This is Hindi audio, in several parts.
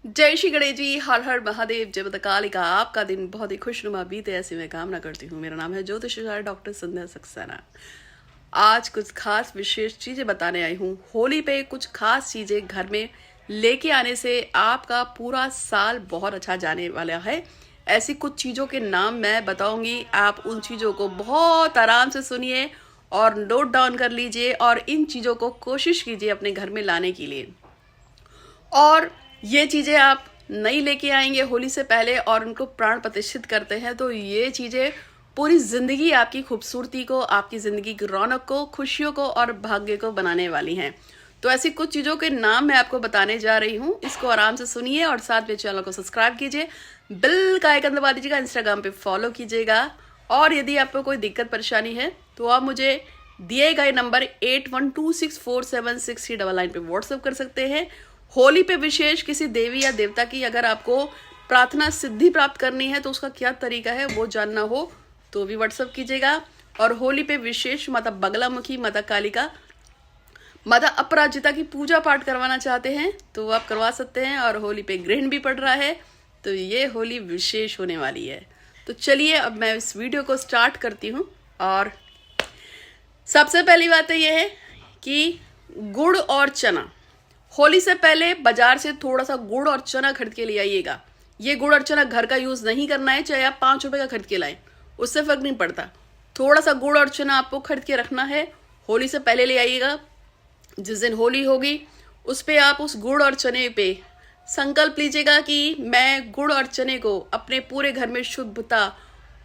जय श्री गणेश जी। हर हर महादेव। जय माता काली का आपका दिन बहुत ही खुशनुमा बीते ऐसी मैं कामना करती हूँ। मेरा नाम है ज्योतिष डॉक्टर संध्या सक्सेना। आज कुछ खास विशेष चीजें बताने आई हूँ। होली पे कुछ खास चीजें घर में लेके आने से आपका पूरा साल बहुत अच्छा जाने वाला है। ऐसी कुछ चीजों के नाम मैं बताऊंगी, आप उन चीजों को बहुत आराम से सुनिए और नोट डाउन कर लीजिए और इन चीजों को कोशिश कीजिए अपने घर में लाने के लिए। और ये चीजें आप नहीं लेके आएंगे होली से पहले और उनको प्राण प्रतिष्ठित करते हैं तो ये चीजें पूरी जिंदगी आपकी खूबसूरती को, आपकी जिंदगी की रौनक को, खुशियों को और भाग्य को बनाने वाली हैं। तो ऐसी कुछ चीजों के नाम मैं आपको बताने जा रही हूँ। इसको आराम से सुनिए और साथ में चैनल को सब्सक्राइब कीजिए, बेल का आइकन दबा दीजिएगा, इंस्टाग्राम पे फॉलो कीजिएगा। और यदि आपको कोई दिक्कत परेशानी है तो आप मुझे दिए गए नंबर 8126476399 पे व्हाट्सएप कर सकते हैं। होली पे विशेष किसी देवी या देवता की अगर आपको प्रार्थना सिद्धि प्राप्त करनी है तो उसका क्या तरीका है वो जानना हो तो भी व्हाट्सएप कीजिएगा। और होली पे विशेष माता बगलामुखी, माता कालिका, माता अपराजिता की पूजा पाठ करवाना चाहते हैं तो आप करवा सकते हैं। और होली पे ग्रहण भी पड़ रहा है तो ये होली विशेष होने वाली है। तो चलिए अब मैं इस वीडियो को स्टार्ट करती हूँ। और सबसे पहली बात तो ये है कि गुड़ और चना। होली से पहले बाजार से थोड़ा सा गुड़ और चना खरीद के ले आइएगा। ये गुड़ और चना घर का यूज नहीं करना है, चाहे आप 5 रुपए का खरीद के लाएं, उससे फर्क नहीं पड़ता। थोड़ा सा गुड़ और चना आपको खरीद के रखना है, होली से पहले ले आइएगा। जिस दिन होली होगी उस पे आप उस गुड़ और चने पे संकल्प लीजिएगा कि मैं गुड़ और चने को अपने पूरे घर में शुद्धता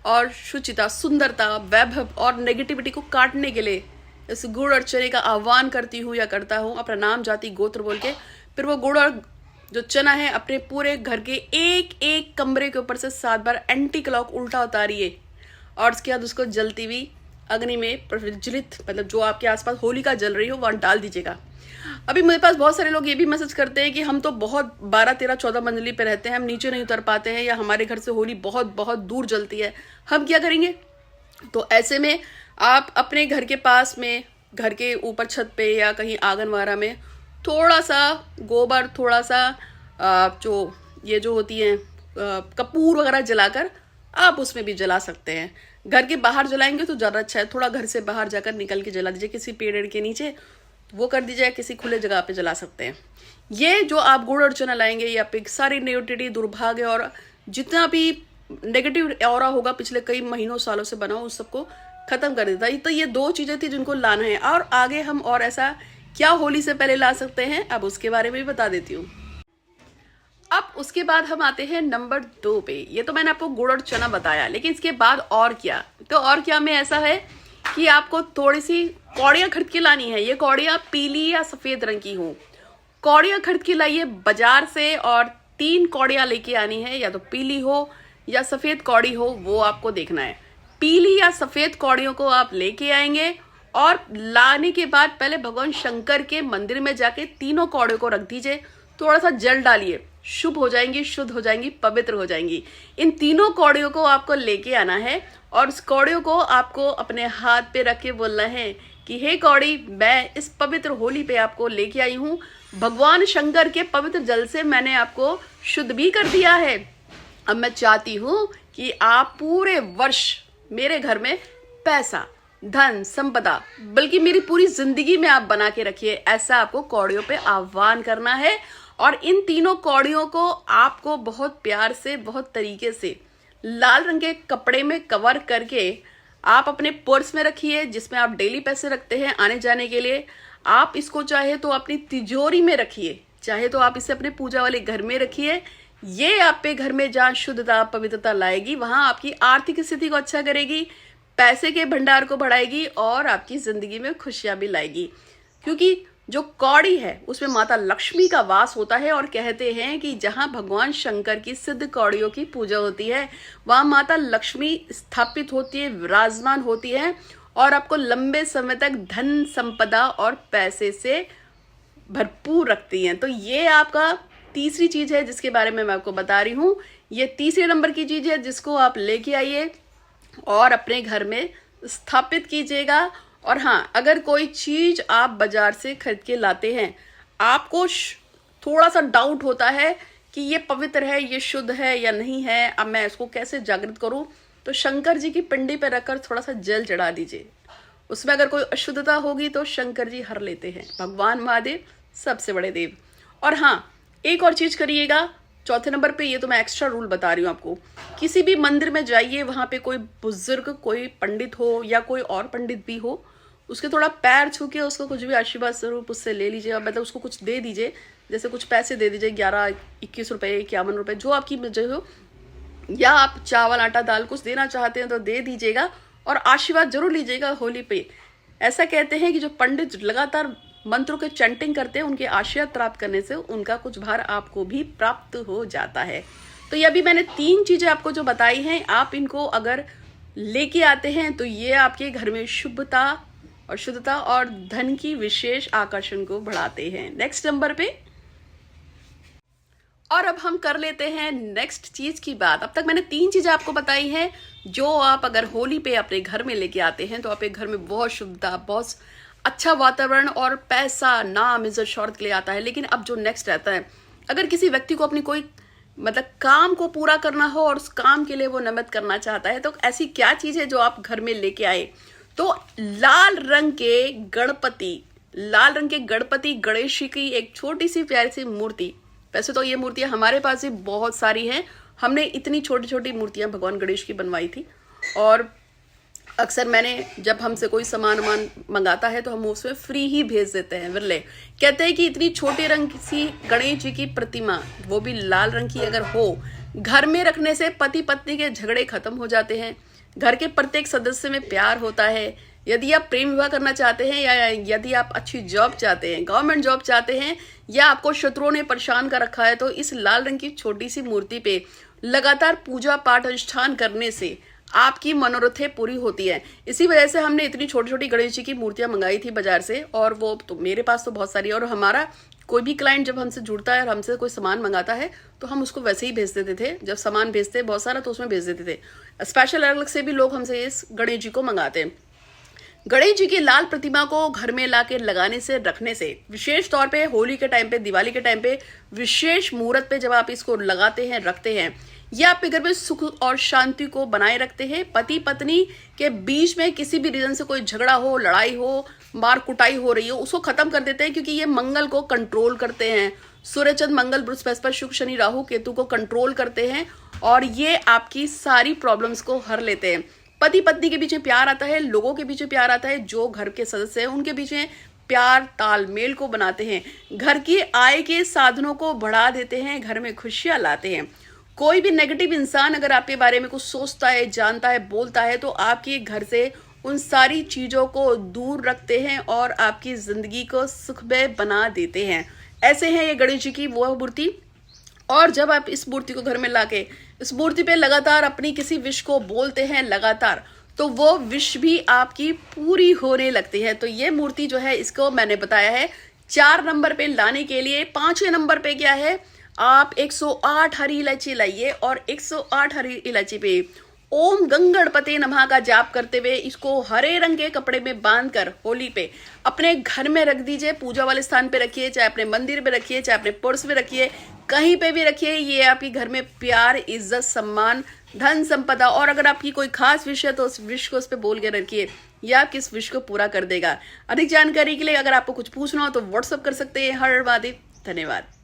और शुचिता, सुंदरता, वैभव और नेगेटिविटी को काटने के लिए इस गुड़ और चने का आह्वान करती हूँ या करता हूँ, अपना नाम, जाति, गोत्र बोल के। फिर वो गुड़ और जो चना है अपने पूरे घर के एक एक कमरे के ऊपर से 7 बार एंटी क्लॉक उल्टा उतारिए और उसके बाद उसको जलती हुई अग्नि में प्रज्वलित, मतलब जो आपके आसपास होलिका जल रही हो वहां डाल दीजिएगा। अभी मेरे पास बहुत सारे लोग ये भी मैसेज करते हैं कि हम तो बहुत 12, 13, 14 मंजिली पे रहते हैं, हम नीचे नहीं उतर पाते हैं या हमारे घर से होली बहुत बहुत दूर जलती है, हम क्या करेंगे। तो ऐसे में आप अपने घर के पास में, घर के ऊपर छत पे या कहीं आंगन वगैरह में थोड़ा सा गोबर, थोड़ा सा जो ये जो होती है कपूर वगैरह जलाकर आप उसमें भी जला सकते हैं। घर के बाहर जलाएंगे तो ज़्यादा अच्छा है, थोड़ा घर से बाहर जाकर निकल के जला दीजिए, किसी पेड़ के नीचे वो कर दीजिए, किसी खुले जगह पे जला सकते हैं। ये जो आप गुड़ और चना लाएंगे ये आपकी सारी नेगेटिविटी, दुर्भाग्य और जितना भी नेगेटिव ऑरा होगा पिछले कई महीनों सालों से बना उस सबको खत्म कर देता है। तो ये 2 चीजें थी जिनको लाना है। और आगे हम और ऐसा क्या होली से पहले ला सकते हैं अब उसके बारे में भी बता देती हूँ। अब उसके बाद हम आते हैं नंबर 2 पे। ये तो मैंने आपको गुड़ और चना बताया, लेकिन इसके बाद और क्या, तो और क्या में ऐसा है कि आपको थोड़ी सी कौड़ियाँ खरीद के लानी है। ये कौड़ियाँ पीली या सफेद रंग की हो, कौड़ियाँ खरीद के लाइए बाजार से और 3 कौड़ियाँ लेके आनी है, या तो पीली हो या सफेद कौड़ी हो, वो आपको देखना है। पीली या सफेद कौड़ियों को आप लेके आएंगे और लाने के बाद पहले भगवान शंकर के मंदिर में जाके तीनों कौड़ियों को रख दीजिए, थोड़ा सा जल डालिए, शुभ हो जाएंगी, शुद्ध हो जाएंगी, पवित्र हो जाएंगी। इन तीनों कौड़ियों को आपको लेके आना है और उस कौड़ियों को आपको अपने हाथ पे रख के बोलना है कि हे कौड़ी, मैं इस पवित्र होली पे आपको लेके आई हूँ, भगवान शंकर के पवित्र जल से मैंने आपको शुद्ध भी कर दिया है। अब मैं चाहती हूँ कि आप पूरे वर्ष मेरे घर में पैसा, धन, संपदा, बल्कि मेरी पूरी जिंदगी में आप बना के रखिए। ऐसा आपको कौड़ियों पे आह्वान करना है। और इन तीनों कौड़ियों को आपको बहुत प्यार से, बहुत तरीके से लाल रंग के कपड़े में कवर करके आप अपने पर्स में रखिए, जिसमें आप डेली पैसे रखते हैं आने जाने के लिए। आप इसको चाहे तो अपनी तिजोरी में रखिए, चाहे तो आप इसे अपने पूजा वाले घर में रखिए। ये आपके घर में जहाँ शुद्धता, पवित्रता लाएगी, वहां आपकी आर्थिक स्थिति को अच्छा करेगी, पैसे के भंडार को बढ़ाएगी और आपकी जिंदगी में खुशियां भी लाएगी। क्योंकि जो कौड़ी है उसमें माता लक्ष्मी का वास होता है और कहते हैं कि जहां भगवान शंकर की सिद्ध कौड़ियों की पूजा होती है वहां माता लक्ष्मी स्थापित होती है, विराजमान होती है और आपको लंबे समय तक धन, संपदा और पैसे से भरपूर रखती हैं। तो ये आपका तीसरी चीज है जिसके बारे में मैं आपको बता रही हूँ। ये तीसरे नंबर की चीज है जिसको आप लेके आइए और अपने घर में स्थापित कीजिएगा। और हाँ, अगर कोई चीज आप बाजार से खरीद के लाते हैं, आपको थोड़ा सा डाउट होता है कि ये पवित्र है, ये शुद्ध है या नहीं है, अब मैं इसको कैसे जागृत करूं, तो शंकर जी की पिंडी पे रखकर थोड़ा सा जल चढ़ा दीजिए। उसमें अगर कोई अशुद्धता होगी तो शंकर जी हर लेते हैं। भगवान महादेव सबसे बड़े देव। और हाँ, एक और चीज करिएगा, चौथे नंबर पे, ये तो मैं एक्स्ट्रा रूल बता रही हूँ आपको। किसी भी मंदिर में जाइए, वहां पे कोई बुजुर्ग, कोई पंडित हो या कोई और पंडित भी हो, उसके थोड़ा पैर छू के उसको कुछ भी आशीर्वाद स्वरूप उससे ले लीजिए, मतलब उसको कुछ दे दीजिए, जैसे कुछ पैसे दे दीजिए, 11-21 रुपए, 51 रुपए, जो आपकी जो हो, या आप चावल आटा दाल कुछ देना चाहते हैं तो दे दीजिएगा और आशीर्वाद जरूर लीजिएगा होली पे। ऐसा कहते हैं कि जो पंडित लगातार मंत्रों के चैंटिंग करते हैं, उनके आशीर्वाद प्राप्त करने से उनका कुछ भार आपको भी प्राप्त हो जाता है। तो ये अभी मैंने 3 चीजें आपको जो बताई हैं, आप इनको अगर लेके आते हैं तो ये आपके घर में शुभता और शुद्धता और धन की विशेष आकर्षण को बढ़ाते हैं। नेक्स्ट नंबर पे, और अब हम कर लेते हैं नेक्स्ट चीज की बात। अब तक मैंने 3 चीजें आपको बताई हैं जो आप अगर होली पे अपने घर में लेके आते हैं तो आपके घर में बहुत शुद्धता, बहुत अच्छा वातावरण और पैसा, नाम, इज्जत, शौहरत के लिए आता है। लेकिन अब जो नेक्स्ट रहता है, अगर किसी व्यक्ति को अपनी कोई मतलब काम को पूरा करना हो और उस काम के लिए वो नमत करना चाहता है, तो ऐसी क्या चीज है जो आप घर में लेके आए? तो लाल रंग के गणपति गणेश जी की एक छोटी सी प्यारी सी मूर्ति। वैसे तो ये मूर्तियां हमारे पास भी बहुत सारी हैं, हमने इतनी छोटी छोटी मूर्तियां भगवान गणेश की बनवाई थी। और अक्सर मैंने, जब हमसे कोई सामान मंगाता है तो हम उसमें फ्री ही भेज देते हैं। विरले कहते हैं कि इतनी छोटे रंग सी गणेश जी की प्रतिमा, वो भी लाल रंग की अगर हो, घर में रखने से पति पत्नी के झगड़े खत्म हो जाते हैं, घर के प्रत्येक सदस्य में प्यार होता है। यदि आप प्रेम विवाह करना चाहते हैं, या यदि आप अच्छी जॉब चाहते हैं, गवर्नमेंट जॉब चाहते हैं, या आपको शत्रुओं ने परेशान कर रखा है, तो इस लाल रंग की छोटी सी मूर्ति पे लगातार पूजा पाठ अनुष्ठान करने से आपकी मनोरथें पूरी होती है। इसी वजह से हमने इतनी छोटी छोटी गणेश जी की मूर्तियां मंगाई थी बाजार से, और वो तो मेरे पास तो बहुत सारी है। और हमारा कोई भी क्लाइंट जब हमसे जुड़ता है और हमसे कोई सामान मंगाता है तो हम उसको वैसे ही भेज देते थे। जब सामान भेजते बहुत सारा तो उसमें भेज देते थे। स्पेशल अलग अलग से भी लोग हमसे इस गणेश जी को मंगाते हैं। गणेश जी की लाल प्रतिमा को घर में लाके लगाने से, रखने से, विशेष तौर पे होली के टाइम पे, दिवाली के टाइम पे, विशेष मुहूर्त पे जब आप इसको लगाते हैं, रखते हैं, ये आपके घर में सुख और शांति को बनाए रखते हैं। पति पत्नी के बीच में किसी भी रीजन से कोई झगड़ा हो, लड़ाई हो, मार कुटाई हो रही हो, उसको खत्म कर देते हैं, क्योंकि ये मंगल को कंट्रोल करते हैं। सूर्य, चंद्र, मंगल, बृहस्पति, शुक्र, शनि, राहु, केतु को कंट्रोल करते हैं और ये आपकी सारी प्रॉब्लम्स को हर लेते हैं। पति पत्नी के बीच में प्यार आता है, लोगों के बीच में प्यार आता है, जो घर के सदस्य हैं उनके बीच में प्यार, तालमेल को बनाते हैं, घर की आय के साधनों को बढ़ा देते हैं, घर में खुशियां लाते हैं। कोई भी नेगेटिव इंसान अगर आपके बारे में कुछ सोचता है, जानता है, बोलता है, तो आपके घर से उन सारी चीजों को दूर रखते हैं और आपकी जिंदगी को सुखमय बना देते हैं। ऐसे हैं ये गणेश जी की वो मूर्ति। और जब आप इस मूर्ति को घर में लाके इस मूर्ति पे लगातार अपनी किसी विश को बोलते हैं लगातार, तो वो विश भी आपकी पूरी होने लगती है। तो ये मूर्ति जो है, इसको मैंने बताया है 4 नंबर पे लाने के लिए। 5वें नंबर पे क्या है, आप 108 हरी इलायची लाइए और 108 हरी इलायची पे ओम गंगणपते नमः का जाप करते हुए इसको हरे रंग के कपड़े में बांधकर होली पे अपने घर में रख दीजिए। पूजा वाले स्थान पे रखिए, चाहे अपने मंदिर में रखिए, चाहे अपने पर्स में रखिए, कहीं पे भी रखिए। ये आपके घर में प्यार, इज्जत, सम्मान, धन संपदा, और अगर आपकी कोई खास विश है तो उस विश को उस पर बोल के रखिए, या किस विश को पूरा कर देगा। अधिक जानकारी के लिए अगर आपको कुछ पूछना हो तो व्हाट्सअप कर सकते हैं। हर महादेव। धन्यवाद।